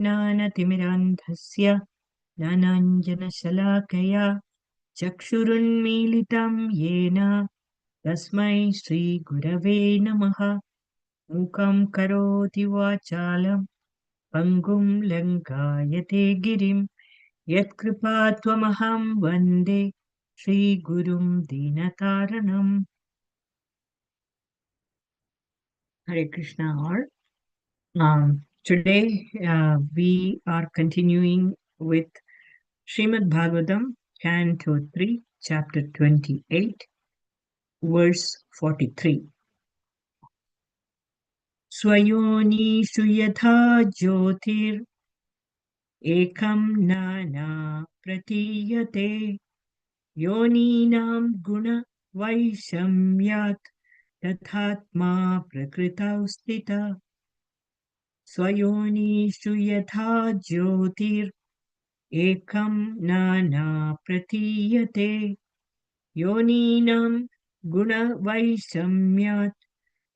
ज्ञानतिमिरान्धस्य ज्ञानाञ्जनशलाकया चक्षुरुन्मीलितं येन तस्मै श्रीगुरवे नमः। मूकं करोति वाचालं पङ्गुं लङ्घयते गिरिं यत्कृपात्वमहं वन्दे श्रीगुरुं दीनतारणम्। Hare Krishna all. Today we are continuing with Srimad Bhagavatam, Canto 3, Chapter 28, verse 43. Swayonishu yatha jyotir ekam nana pratiyate yoninam guna vaishamyat tathatma prakritav stita. Swayonishu yatha jyotir ekam nana pratiyate yoninam guna vaishamyat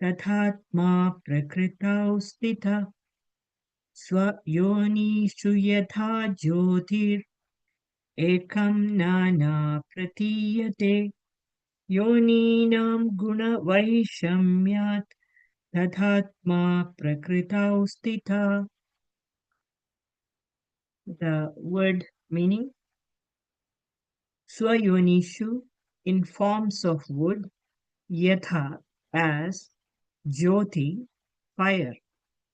tathatma prakritav stita. Swayonishu yatha jyotir ekam nana pratiyate yoninam guna vaishamyat tathatma prakritav stita. The word meaning: Swayonishu, in forms of wood, yatha, as, jyoti, fire,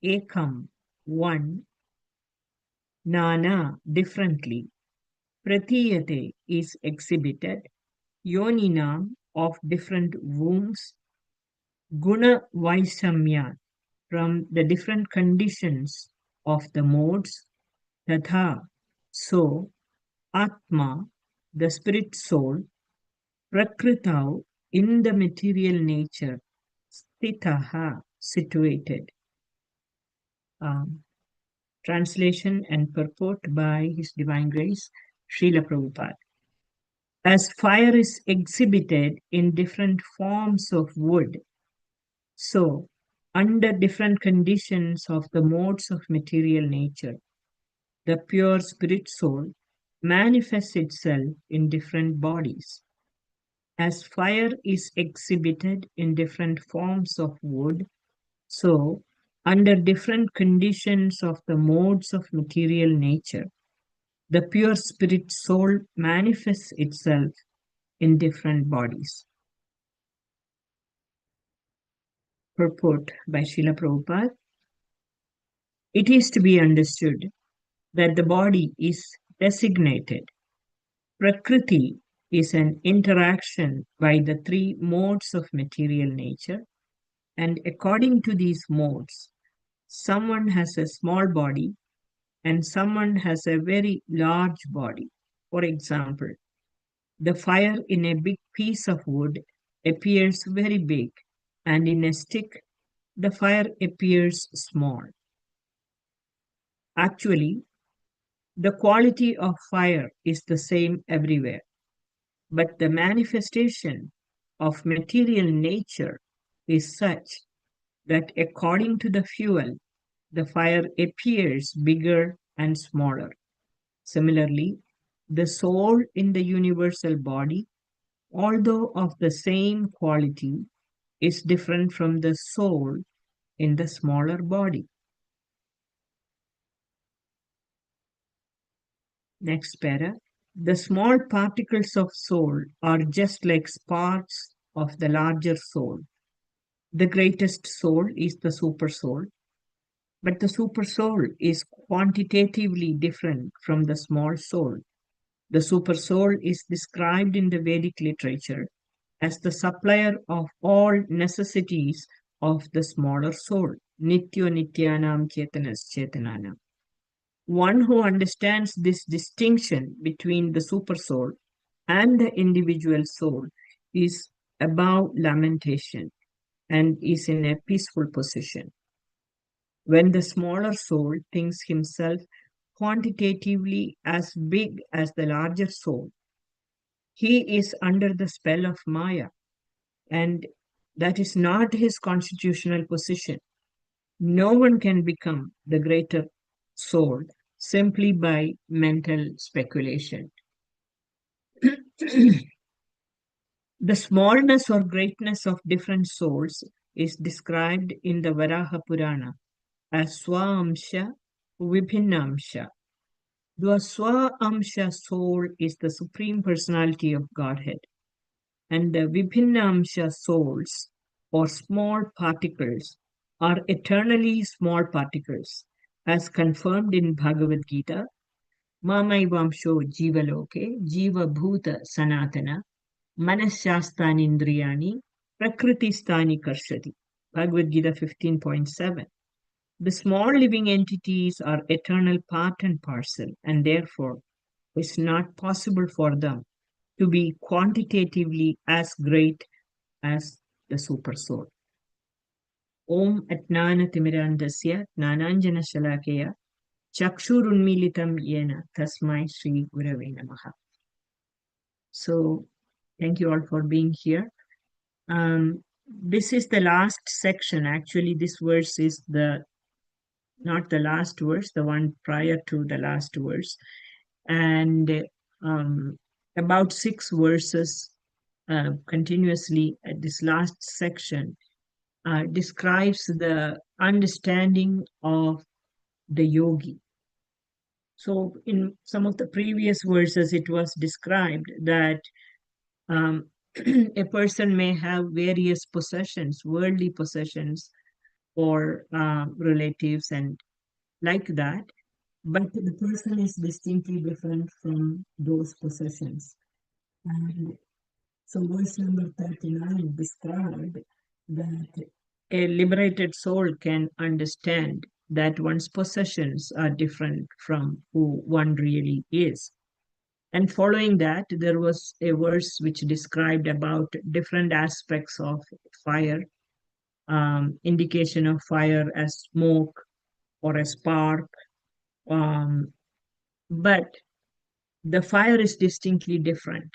ekam, one, nana, differently, pratiyate, is exhibited, yoninam, of different wombs, guna vaisamya, from the different conditions of the modes, tatha, so, atma, the spirit soul, prakritav, in the material nature, stitaha, situated. Translation and purport by His Divine Grace, Srila Prabhupada. As fire is exhibited in different forms of wood, so, under different conditions of the modes of material nature, the pure spirit soul manifests itself in different bodies. As fire is exhibited in different forms of wood, so, under different conditions of the modes of material nature, the pure spirit soul manifests itself in different bodies. Purport by Srila Prabhupada. It is to be understood that the body is designated. Prakriti is an interaction by the three modes of material nature, and according to these modes, someone has a small body and someone has a very large body. For example, the fire in a big piece of wood appears very big, and in a stick, the fire appears small. Actually, the quality of fire is the same everywhere, but the manifestation of material nature is such that according to the fuel, the fire appears bigger and smaller. Similarly, the soul in the universal body, although of the same quality, is different from the soul in the smaller body. Next para. The small particles of soul are just like sparks of the larger soul. The greatest soul is the super soul, but the super soul is quantitatively different from the small soul. The super soul is described in the Vedic literature as the supplier of all necessities of the smaller soul. Nityo nityanam chetanas chetananam. One who understands this distinction between the super soul and the individual soul is above lamentation and is in a peaceful position. When the smaller soul thinks himself quantitatively as big as the larger soul, he is under the spell of Maya, and that is not his constitutional position. No one can become the greater soul simply by mental speculation. The smallness or greatness of different souls is described in the Varaha Purana as Swaamsha, Vibhinnamsha. The Swaamsha soul is the Supreme Personality of Godhead, and the Vibhinnamsha souls, or small particles, are eternally small particles, as confirmed in Bhagavad Gita. Mamaivamsho Jivaloke, Jiva Bhuta Sanatana, Manashastani Indriyani, Prakriti-stani Karshati. Bhagavad Gita 15.7. The small living entities are eternal part and parcel, and therefore it's not possible for them to be quantitatively as great as the Supersoul. Om Atnanatimirandasya Jnananjana Shalakaya Chakshurunmilitam Yena Tasmai Shri Gurave Namaha. So, thank you all for being here. This is the last section. Actually, this verse is not the last verse, the one prior to the last verse. And about 6 verses continuously at this last section describes the understanding of the yogi. So in some of the previous verses, it was described that a person may have various possessions, worldly possessions, or relatives, and like that, but the person is distinctly different from those possessions. And so verse number 39 described that a liberated soul can understand that one's possessions are different from who one really is. And following that, there was a verse which described about different aspects of fire, indication of fire as smoke or a spark. But the fire is distinctly different,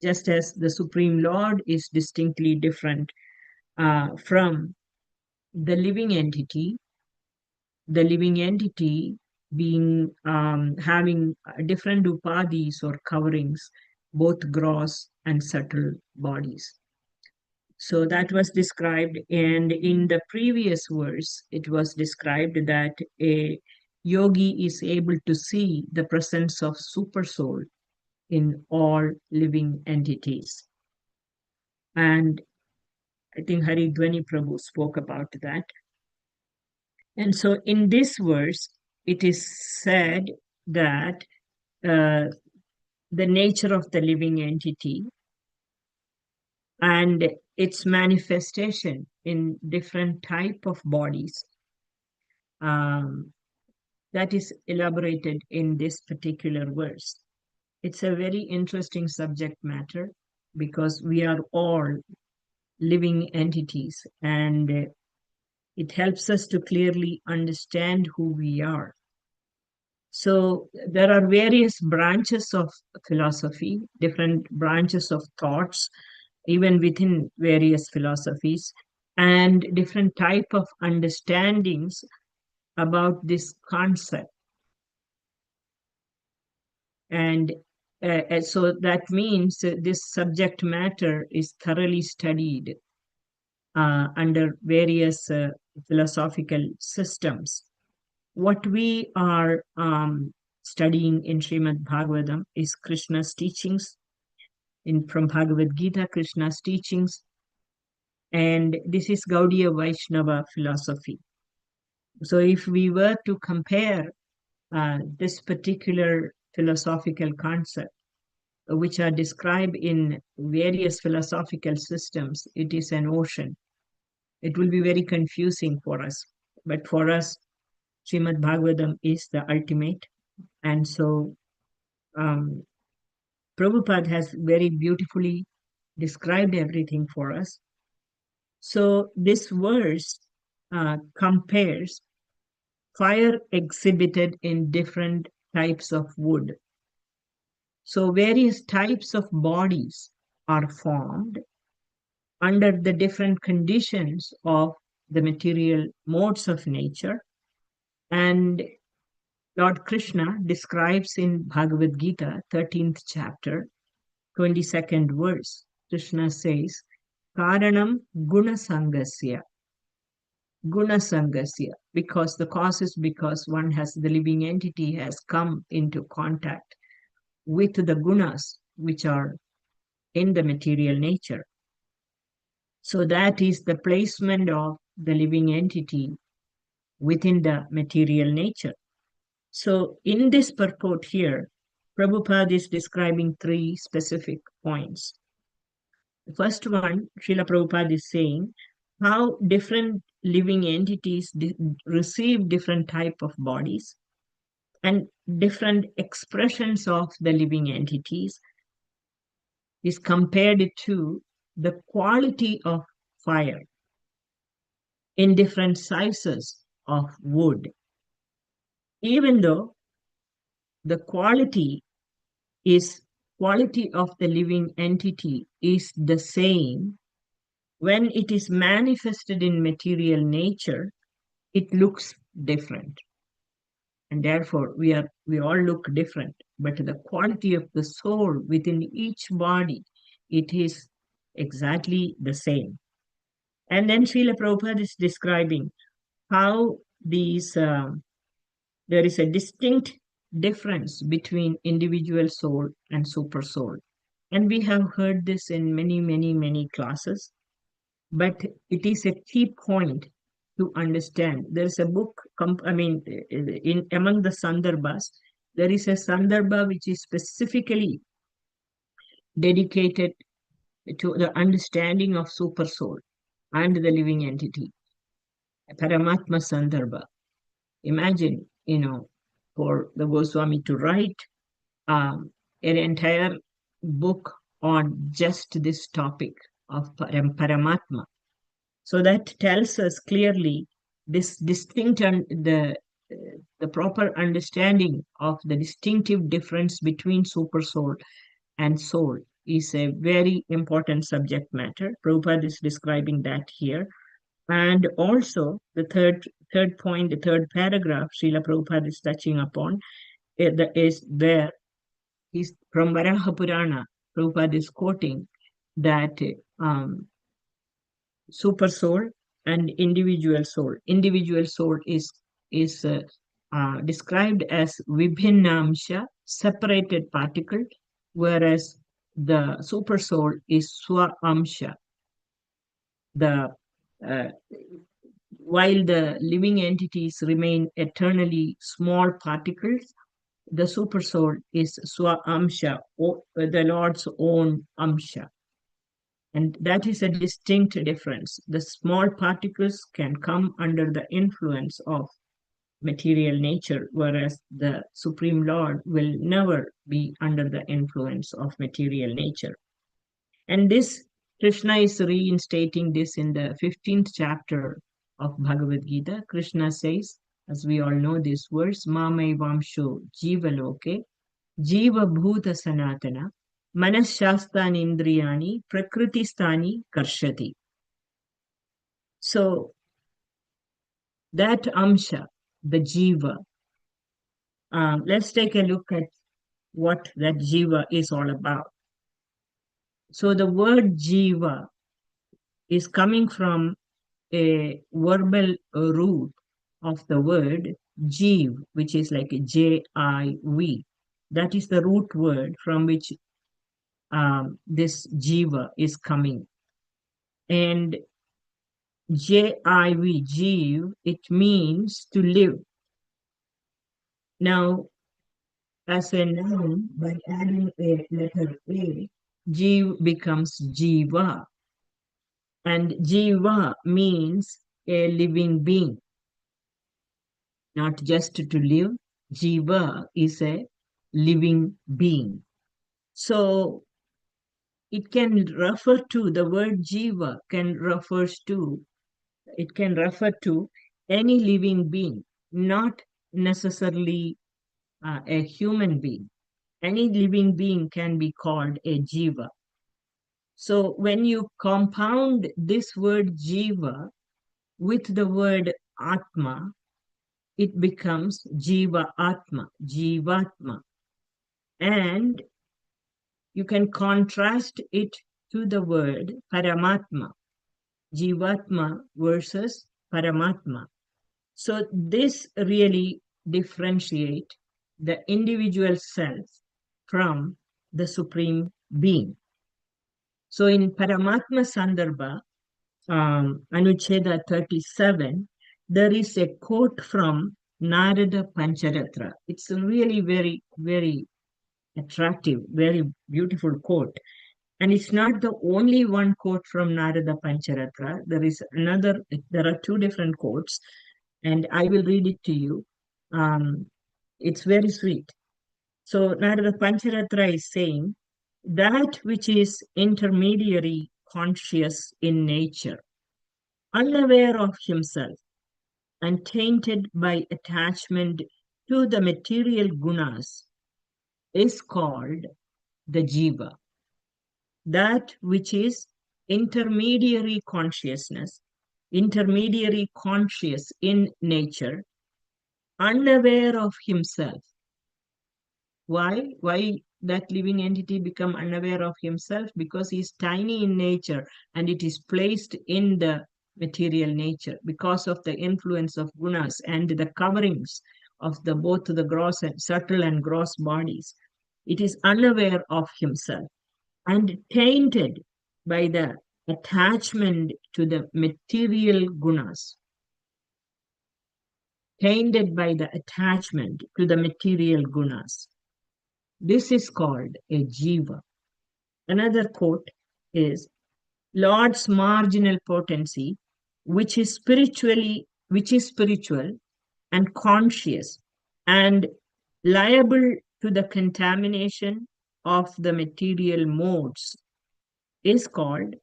just as the Supreme Lord is distinctly different from the living entity being having different upadhis or coverings, both gross and subtle bodies. So that was described, and in the previous verse, it was described that a yogi is able to see the presence of Supersoul in all living entities. And I think Haridwani Prabhu spoke about that. And so in this verse, it is said that the nature of the living entity and its manifestation in different type of bodies, that is elaborated in this particular verse. It's a very interesting subject matter because we are all living entities, and it helps us to clearly understand who we are. So there are various branches of philosophy, different branches of thoughts, even within various philosophies, and different type of understandings about this concept. And so that means this subject matter is thoroughly studied under various philosophical systems. What we are studying in Srimad Bhagavatam is Krishna's teachings, from Bhagavad Gita, Krishna's teachings, and this is Gaudiya Vaishnava philosophy. So if we were to compare this particular philosophical concept, which are described in various philosophical systems, it is an ocean. It will be very confusing for us. But for us, Srimad Bhagavatam is the ultimate. And so Prabhupada has very beautifully described everything for us. So this verse compares fire exhibited in different types of wood. So various types of bodies are formed under the different conditions of the material modes of nature. And Lord Krishna describes in Bhagavad Gita, 13th chapter, 22nd verse. Krishna says, Karanam Gunasangasya. Gunasangasya, because the cause is because one has, the living entity has come into contact with the gunas which are in the material nature. So that is the placement of the living entity within the material nature. So in this purport here, Prabhupada is describing three specific points. The first one, Srila Prabhupada is saying how different living entities receive different type of bodies and different expressions of the living entities is compared to the quality of fire in different sizes of wood. Even though the quality of the living entity is the same, when it is manifested in material nature, it looks different. And therefore, we all look different. But the quality of the soul within each body, it is exactly the same. And then Srila Prabhupada is describing how there is a distinct difference between individual soul and super soul. And we have heard this in many, many, many classes, but it is a key point to understand. There's a book, in among the Sandarbhas, there is a Sandarbha which is specifically dedicated to the understanding of super soul and the living entity, Paramatma Sandarbha. Imagine, for the Goswami to write an entire book on just this topic of Paramatma. So that tells us clearly this distinct and the proper understanding of the distinctive difference between super soul and soul is a very important subject matter. Prabhupada is describing that here. And also the third point, the third paragraph, Srila Prabhupada is touching upon, is there is from Varaha Purana. Prabhupada is quoting that super soul and individual soul. Individual soul is described as vibhinnamsha, separated particle, whereas the super soul is swa-amsha. While the living entities remain eternally small particles, the super soul is swa-amsha, the Lord's own amsha. And that is a distinct difference. The small particles can come under the influence of material nature, whereas the Supreme Lord will never be under the influence of material nature. And this, Krishna is reinstating this in the 15th chapter of Bhagavad Gita. Krishna says, as we all know this verse, Mamai Vamsho Jiva Loke, Jiva Bhuta Sanatana, Manashastani Indriyani, Prakritistani Karshati. So that Amsha, the Jiva, let's take a look at what that Jiva is all about. So the word Jiva is coming from a verbal root of the word Jiv, which is like a J-I-V. That is the root word from which this Jiva is coming. And J-I-V, Jiv, it means to live. Now, as a noun, by adding a letter A, Jiv becomes Jiva. And Jiva means a living being. Not just to live, Jiva is a living being. So it can refer to, the word Jiva can refer to any living being, not necessarily a human being. Any living being can be called a Jiva. So when you compound this word Jiva with the word Atma, it becomes Jiva Atma, Jivatma. And you can contrast it to the word Paramatma, Jivatma versus Paramatma. So this really differentiate the individual self from the supreme being. So in Paramatma Sandarbha, Anucheda 37, there is a quote from Narada Pancharatra. It's a really very, very attractive, very beautiful quote. And it's not the only one quote from Narada Pancharatra. There are two different quotes, and I will read it to you. Um, it's very sweet. So Narada Pancharatra is saying, that which is intermediary conscious in nature, unaware of himself, and tainted by attachment to the material gunas, is called the jiva. That which is intermediary consciousness, intermediary conscious in nature, unaware of himself. Why that living entity become unaware of himself? Because he is tiny in nature and it is placed in the material nature because of the influence of gunas and the coverings of the both the gross and subtle and gross bodies. It is unaware of himself and tainted by the attachment to the material gunas, tainted by the attachment to the material gunas. This is called a jiva. Another quote is Lord's marginal potency, which is spiritual and conscious and liable to the contamination of the material modes, is called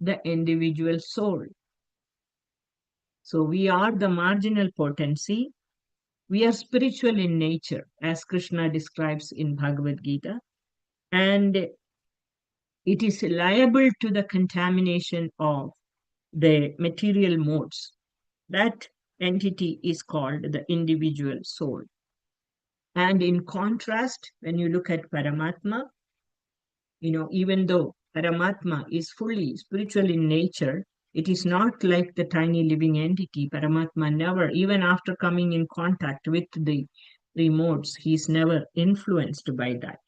the individual soul. So we are the marginal potency. We are spiritual in nature, as Krishna describes in Bhagavad Gita, and it is liable to the contamination of the material modes. That entity is called the individual soul. And in contrast, when you look at Paramatma, even though Paramatma is fully spiritual in nature, it is not like the tiny living entity. Paramatma never, even after coming in contact with the modes, he is never influenced by that.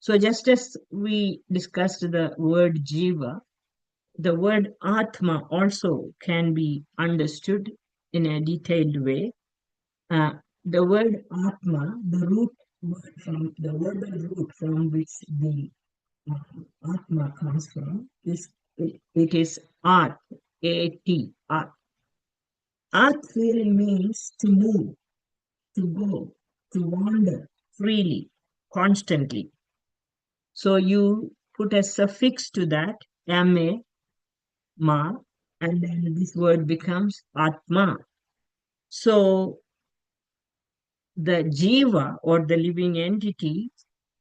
So just as we discussed the word jiva, the word atma also can be understood in a detailed way. The word atma, the verbal root from which the atma comes from, it is art, A-T, art. Art really means to move, to go, to wander freely, constantly. So you put a suffix to that, ma, ma, and then this word becomes atma. So the jiva or the living entity,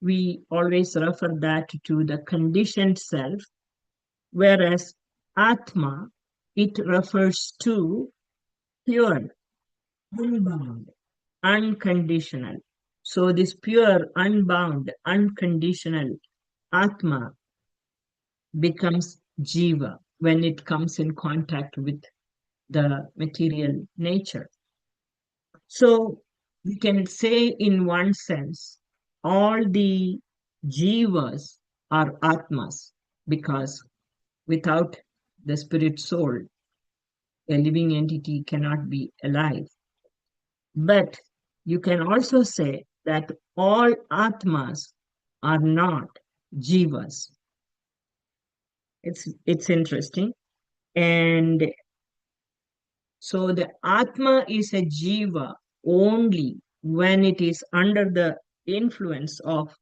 we always refer that to the conditioned self, whereas atma, it refers to pure, unbound, unconditional. So this pure, unbound, unconditional atma becomes jiva when it comes in contact with the material nature. So we can say in one sense, all the jivas are atmas because without the spirit soul, a living entity cannot be alive. But you can also say that all atmas are not jivas. It's interesting. And so the Atma is a jiva only when it is under the influence of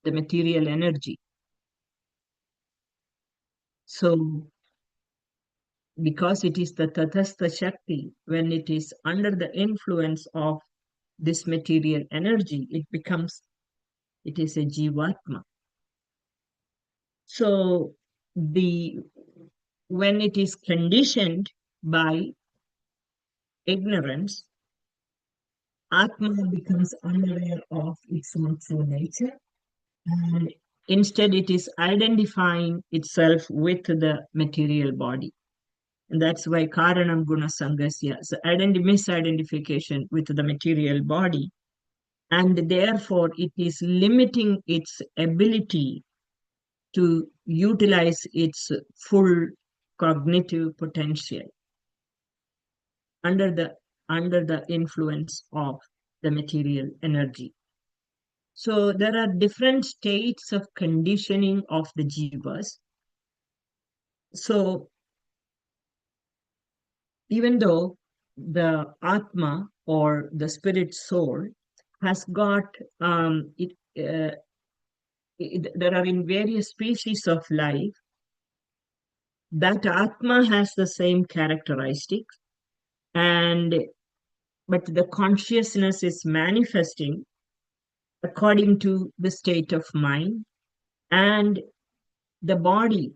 the material energy. So because it is the Tathastha Shakti, when it is under the influence of this material energy, it is a jivatma. So when it is conditioned by ignorance, Atma becomes unaware of its own true nature, and instead it is identifying itself with the material body. And that's why Karanam Guna Sangasya, so misidentification with the material body, and therefore it is limiting its ability to utilize its full cognitive potential under the influence of the material energy. So there are different states of conditioning of the jivas. So even though the atma or the spirit soul has got there are in various species of life, that atma has the same characteristics, and but the consciousness is manifesting according to the state of mind and the body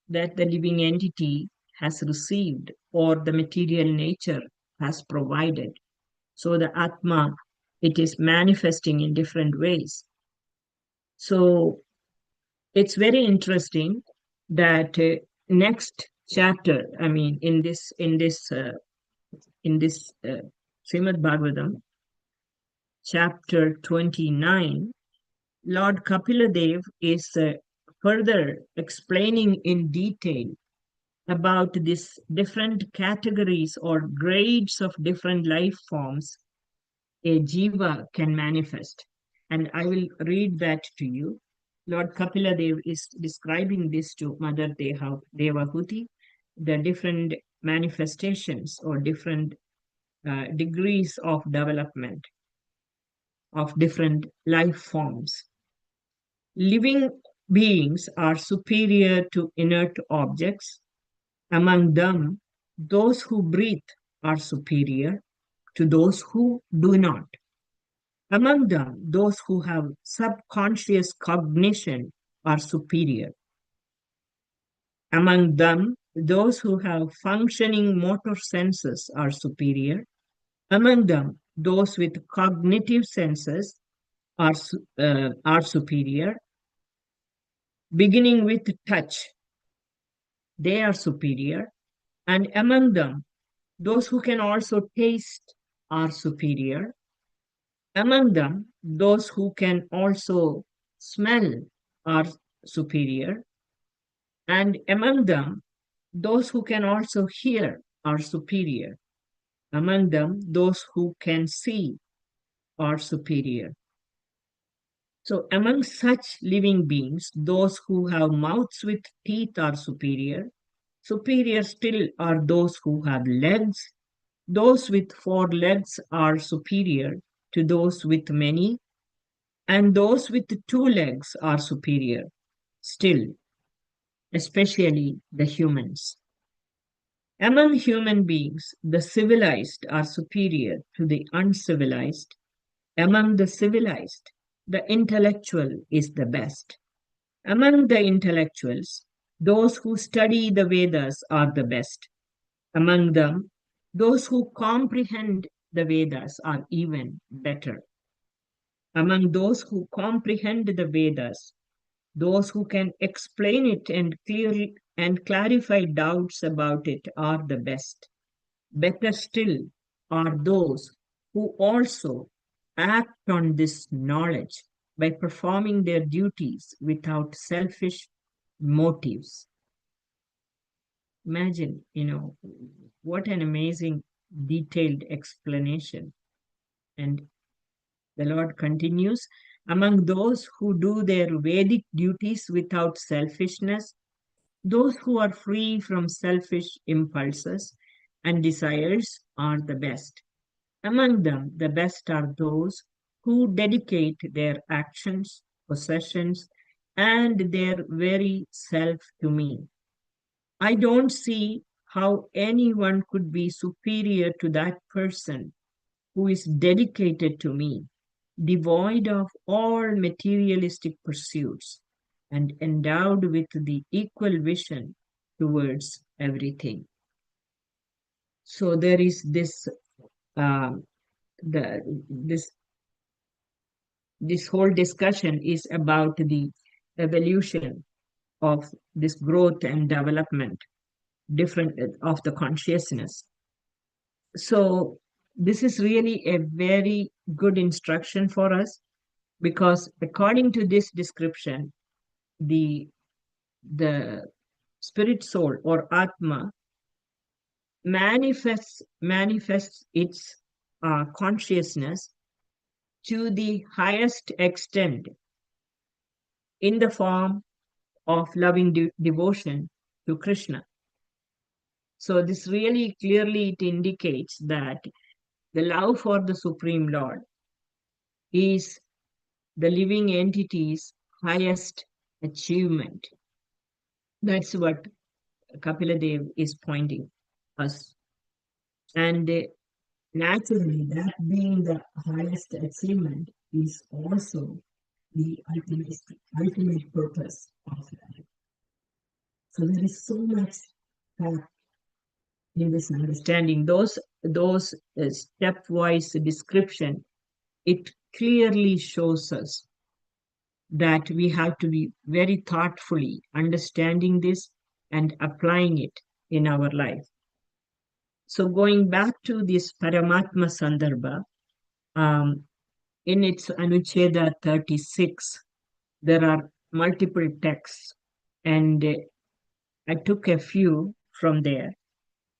that the living entity has received or the material nature has provided. So the Atma, it is manifesting in different ways. So it's very interesting that next chapter, I mean, in this Srimad Bhagavatam, chapter 29, Lord Kapila is further explaining in detail about these different categories or grades of different life forms a jiva can manifest. And I will read that to you. Lord Kapila is describing this to Mother Devahuti, the different manifestations or different degrees of development of different life forms. Living beings are superior to inert objects. Among them, those who breathe are superior to those who do not. Among them, those who have subconscious cognition are superior. Among them, those who have functioning motor senses are superior. Among them, those with cognitive senses are superior. Beginning with touch, they are superior. And among them, those who can also taste are superior. Among them, those who can also smell are superior. And among them, those who can also hear are superior. Among them, those who can see are superior. So among such living beings, those who have mouths with teeth are superior. Superior still are those who have legs. Those with 4 legs are superior to those with many, and those with 2 legs are superior still, especially the humans. Among human beings, the civilized are superior to the uncivilized. Among the civilized, the intellectual is the best. Among the intellectuals, those who study the Vedas are the best. Among them, those who comprehend the Vedas are even better. Among those who comprehend the Vedas, those who can explain it and clearly and clarify doubts about it are the best. Better still are those who also act on this knowledge by performing their duties without selfish motives. Imagine, what an amazing detailed explanation. And the Lord continues, among those who do their Vedic duties without selfishness, those who are free from selfish impulses and desires are the best. Among them, the best are those who dedicate their actions, possessions, and their very self to me. I don't see how anyone could be superior to that person who is dedicated to me, devoid of all materialistic pursuits, and endowed with the equal vision towards everything. So there is this um, the this whole discussion is about the evolution of this growth and development different of the consciousness. So this is really a very good instruction for us, because according to this description, the the spirit soul or atma manifests its consciousness to the highest extent in the form of loving devotion to Krishna. So this really clearly it indicates that the love for the Supreme Lord is the living entity's highest achievement. That's what Kapila is pointing us. And naturally, that being the highest achievement is also the ultimate purpose of life. So there is so much in this understanding. Those stepwise description, it clearly shows us that we have to be very thoughtfully understanding this and applying it in our life. So going back to this Paramatma Sandarbha, in its Anucheda 36, there are multiple texts, and I took a few from there.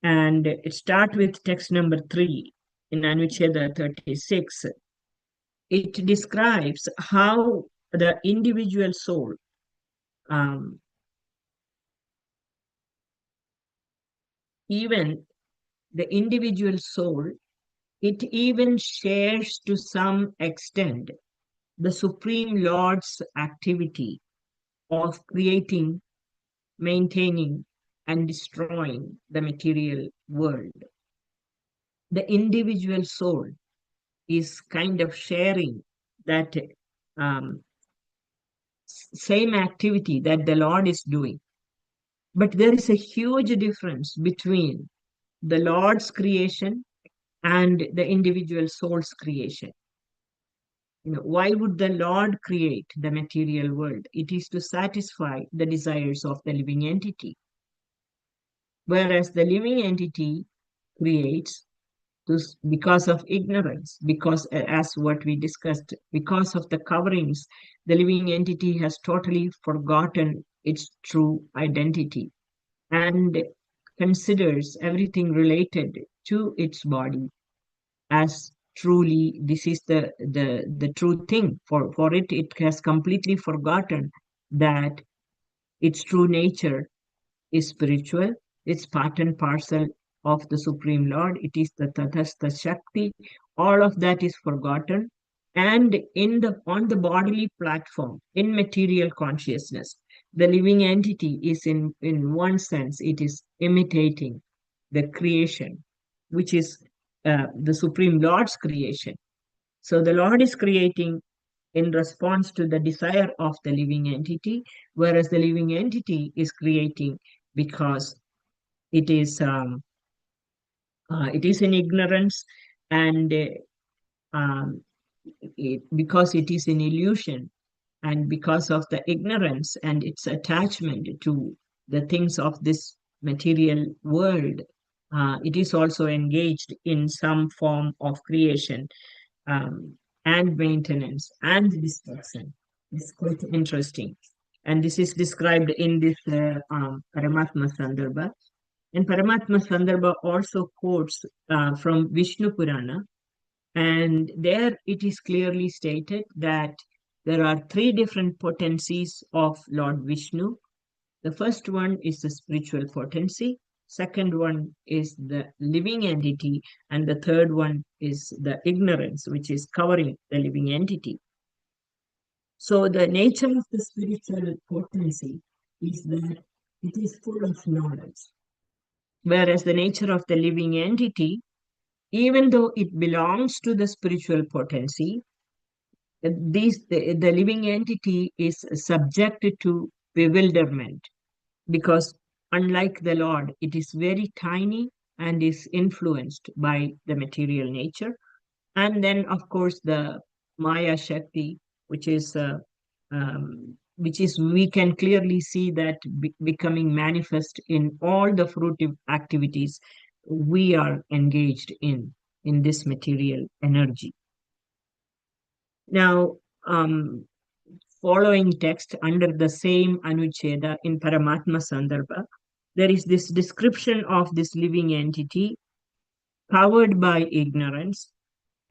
And it starts with text number 3 in Anucheda 36. It describes how the individual soul even the individual soul, it even shares to some extent the Supreme Lord's activity of creating, maintaining, and destroying the material world. The individual soul is kind of sharing that same activity that the Lord is doing. But there is a huge difference between the Lord's creation and the individual soul's creation. Why would the Lord create the material world? It is to satisfy the desires of the living entity. Whereas the living entity creates because of ignorance, because as what we discussed, because of the coverings, the living entity has totally forgotten its true identity and considers everything related to its body as truly this is the true thing. For it has completely forgotten that its true nature is spiritual. It's part and parcel of the Supreme Lord. It is the Tathastha Shakti. All of that is forgotten. And on the bodily platform, in material consciousness, the living entity is in one sense, it is imitating the creation, which is the Supreme Lord's creation. So the Lord is creating in response to the desire of the living entity, whereas the living entity is creating because it is in ignorance, and because it is in illusion, and because of the ignorance and its attachment to the things of this material world, it is also engaged in some form of creation and maintenance and destruction. It's quite interesting. And this is described in this Paramatma Sandarbha. And Paramatma Sandarbha also quotes from Vishnu Purana, and there it is clearly stated that there are three different potencies of Lord Vishnu. The first one is the spiritual potency, second one is the living entity, and the third one is the ignorance, which is covering the living entity. So the nature of the spiritual potency is that it is full of knowledge, whereas the nature of the living entity, even though it belongs to the spiritual potency, the living entity is subjected to bewilderment, because unlike the Lord, it is very tiny and is influenced by the material nature. And then, of course, the Maya Shakti, which is we can clearly see that becoming manifest in all the fruitive activities we are engaged in this material energy. Now, following text under the same Anucheda in Paramatma Sandarbha, there is this description of this living entity covered by ignorance,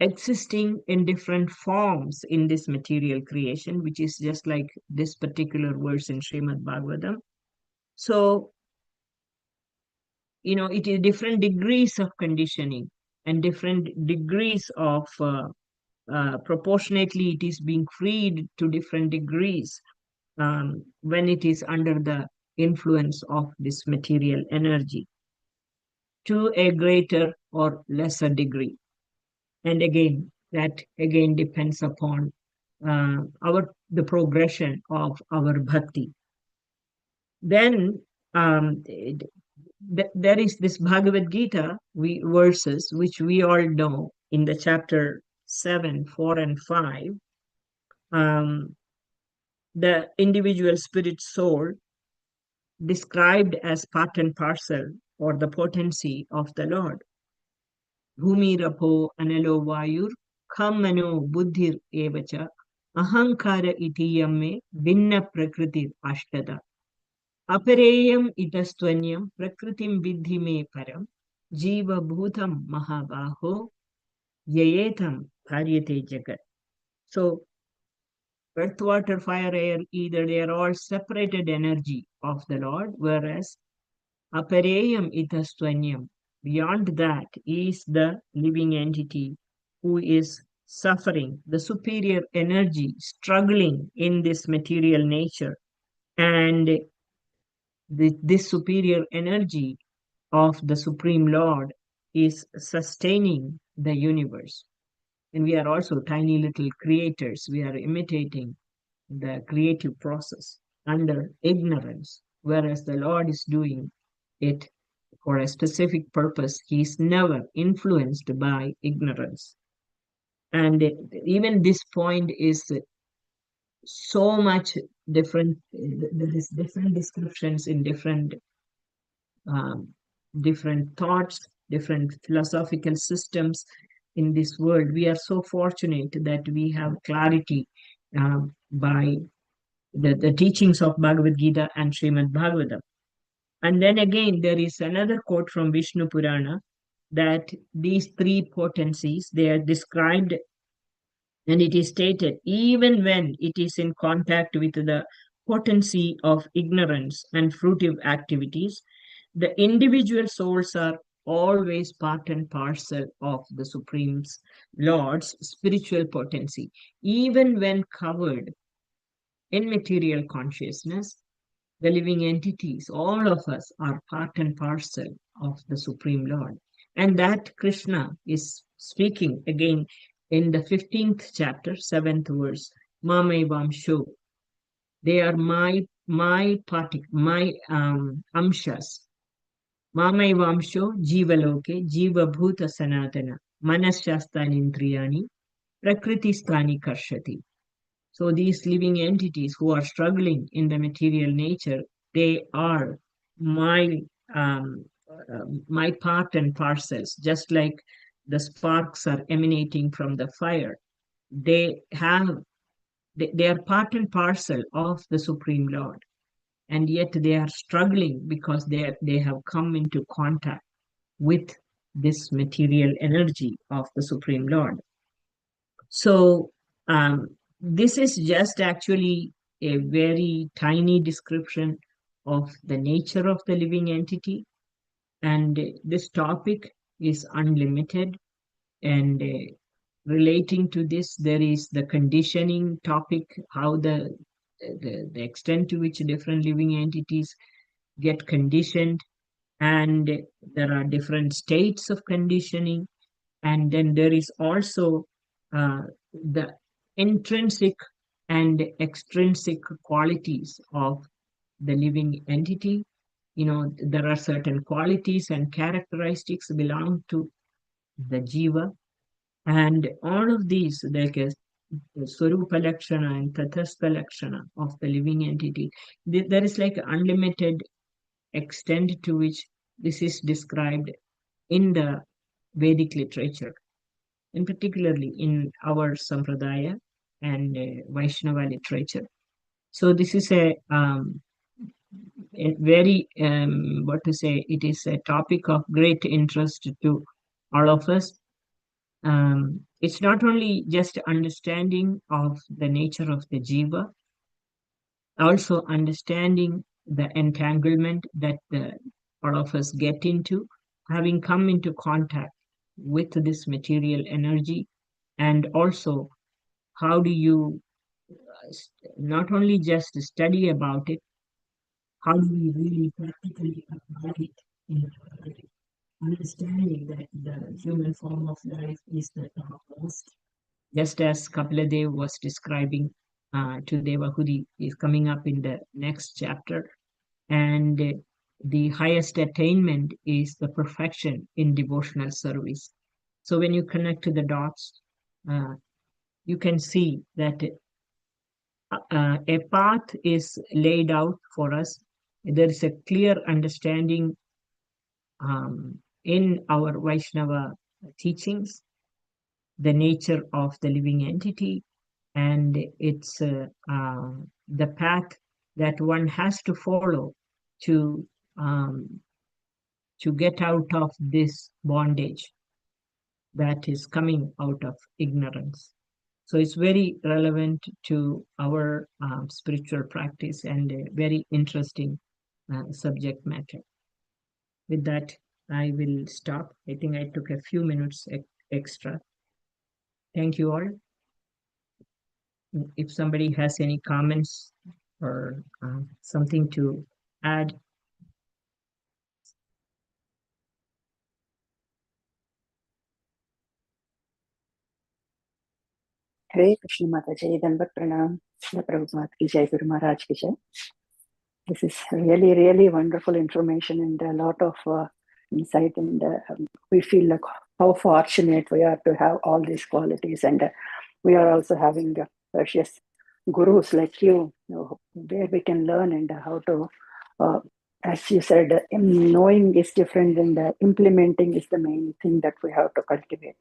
existing in different forms in this material creation, which is just like this particular verse in Srimad Bhagavatam. So, it is different degrees of conditioning and different degrees of proportionately it is being freed to different degrees when it is under the influence of this material energy to a greater or lesser degree. And again, that again depends upon the progression of our bhakti. Then there is this Bhagavad Gita verses which we all know in the chapter 7, 4, and 5. The individual spirit soul described as part and parcel or the potency of the Lord. Bhumi rapo analo vayur khammano buddhir evacha ahankara iti yamme vinna prakritir ashtada. Apareyam itastwanyam prakritim vidhi me param jiva bhutam mahabaho yayetam karyate jagat. So, earth, water, fire, air, either they are all separated energy of the Lord, whereas apareyam itastwanyam, beyond that is the living entity who is suffering, the superior energy struggling in this material nature. And this superior energy of the Supreme Lord is sustaining the universe. And we are also tiny little creators. We are imitating the creative process under ignorance, whereas the Lord is doing it for a specific purpose. He is never influenced by ignorance. And even this point is so much different. There is different descriptions in um, different thoughts, different philosophical systems in this world. We are so fortunate that we have clarity by the teachings of Bhagavad Gita and Srimad Bhagavatam. And then again, there is another quote from Vishnu Purana that these three potencies, they are described, and it is stated, even when it is in contact with the potency of ignorance and fruitive activities, the individual souls are always part and parcel of the Supreme Lord's spiritual potency. Even when covered in material consciousness, the living entities, all of us are part and parcel of the Supreme Lord. And that Krishna is speaking again in the 15th chapter, 7th verse, Mame Vamsho. They are my amshas. Mame Vamsho Jivaloke, Jiva Bhuta Sanatana, Manasyastani Indriyani, Prakriti-stani Karshati. So these living entities who are struggling in the material nature, they are my my part and parcels, just like the sparks are emanating from the fire. They are part and parcel of the Supreme Lord, and yet they are struggling because they have come into contact with this material energy of the Supreme Lord. So this is just actually a very tiny description of the nature of the living entity. And this topic is unlimited. And relating to this, there is the conditioning topic, how the extent to which different living entities get conditioned. And there are different states of conditioning. And then there is also the intrinsic and extrinsic qualities of the living entity. there are certain qualities and characteristics belong to the jiva, and all of these, like Swarupa Lakshana and Tathastha Lakshana of the living entity, there is like unlimited extent to which this is described in the Vedic literature, and particularly in our Sampradaya and Vaishnava literature. So this is a very, what to say, it is a topic of great interest to all of us. It's not only just understanding of the nature of the jiva, also understanding the entanglement that all of us get into, having come into contact with this material energy, and also how do you not only just study about it, how do we really practically apply it in our life? Understanding that the human form of life is the topmost, just as Kapila was describing to Devahudi, is coming up in the next chapter. And the highest attainment is the perfection in devotional service. So when you connect to the dots, you can see that a path is laid out for us. There is a clear understanding in our Vaishnava teachings, the nature of the living entity, and it's the path that one has to follow to um, to get out of this bondage that is coming out of ignorance. So it's very relevant to our spiritual practice and a very interesting subject matter. With that, I will stop. I think I took a few minutes extra. Thank you all. If somebody has any comments or something to add. Hare Krishna Mataji, Danvat Pranam, Shri Prabhupada ki Jai, Guru Maharaj ki Jai. This is really, really wonderful information and a lot of insight, and we feel like how fortunate we are to have all these qualities, and we are also having precious gurus like you, where we can learn and how to, as you said, knowing is different and implementing is the main thing that we have to cultivate.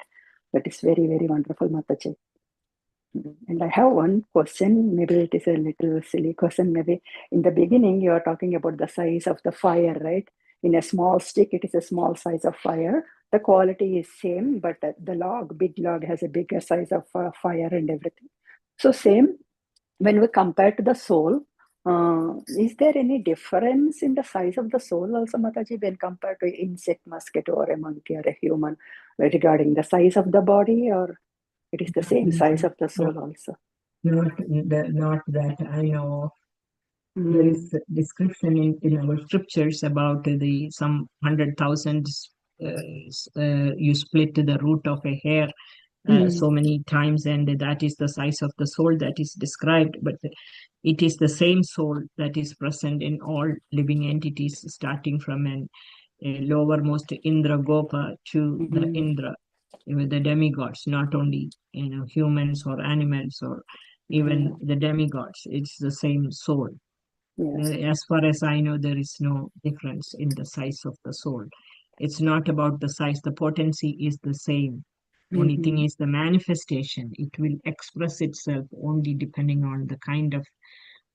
That is very, very wonderful, Mataji. And I have one question, maybe it is a little silly question. Maybe in the beginning, you are talking about the size of the fire, right? In a small stick, it is a small size of fire. The quality is same, but the log, big log, has a bigger size of fire and everything. So same, when we compare to the soul, is there any difference in the size of the soul also, Mataji, when compared to insect, mosquito, or a monkey, or a human, regarding the size of the body, or it is the same size of the soul also? Not that I know of. There is a description in our scriptures about some 100,000, you split the root of a hair so many times, and that is the size of the soul that is described. But it is the same soul that is present in all living entities, starting from a lowermost Indra Gopa to the Indra, with the demigods, not only humans or animals or even the demigods. It's the same soul. Yes. As far as I know, there is no difference in the size of the soul. It's not about the size, the potency is the same. Only thing is the manifestation. It will express itself only depending on the kind of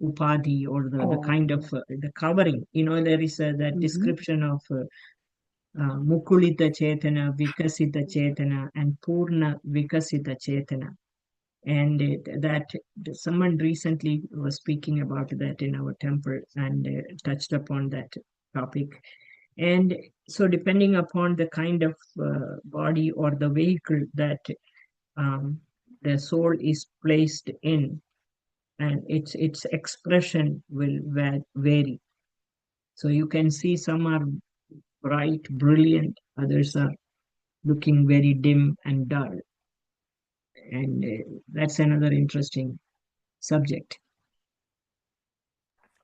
upadhi or the kind of the covering. There is that description of Mukulita Chetana, Vikasita Chetana, and Purna Vikasita Chetana. And that someone recently was speaking about that in our temple and touched upon that topic. And so depending upon the kind of body or the vehicle that the soul is placed in, and its expression will vary. So you can see some are bright, brilliant, others are looking very dim and dull. And that's another interesting subject.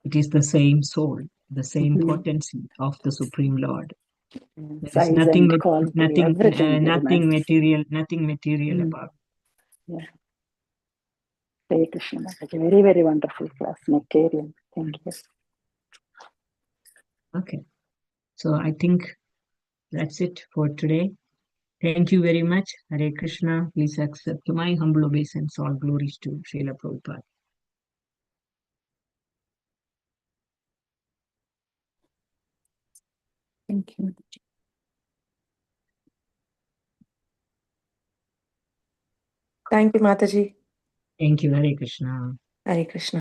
It is the same soul the same Mhm. potency of the Supreme Lord. There is Size nothing, and quality, nothing, everything nothing remains. material Mm. about. Yeah. Hare Krishna Mataji. Very, very wonderful class. Nectarian. Thank you. Okay. So I think that's it for today. Thank you very much. Hare Krishna. Please accept my humble obeisance. All glories to Srila Prabhupada. Thank you. Thank you, Mataji. Thank you. Hare Krishna. Hare Krishna.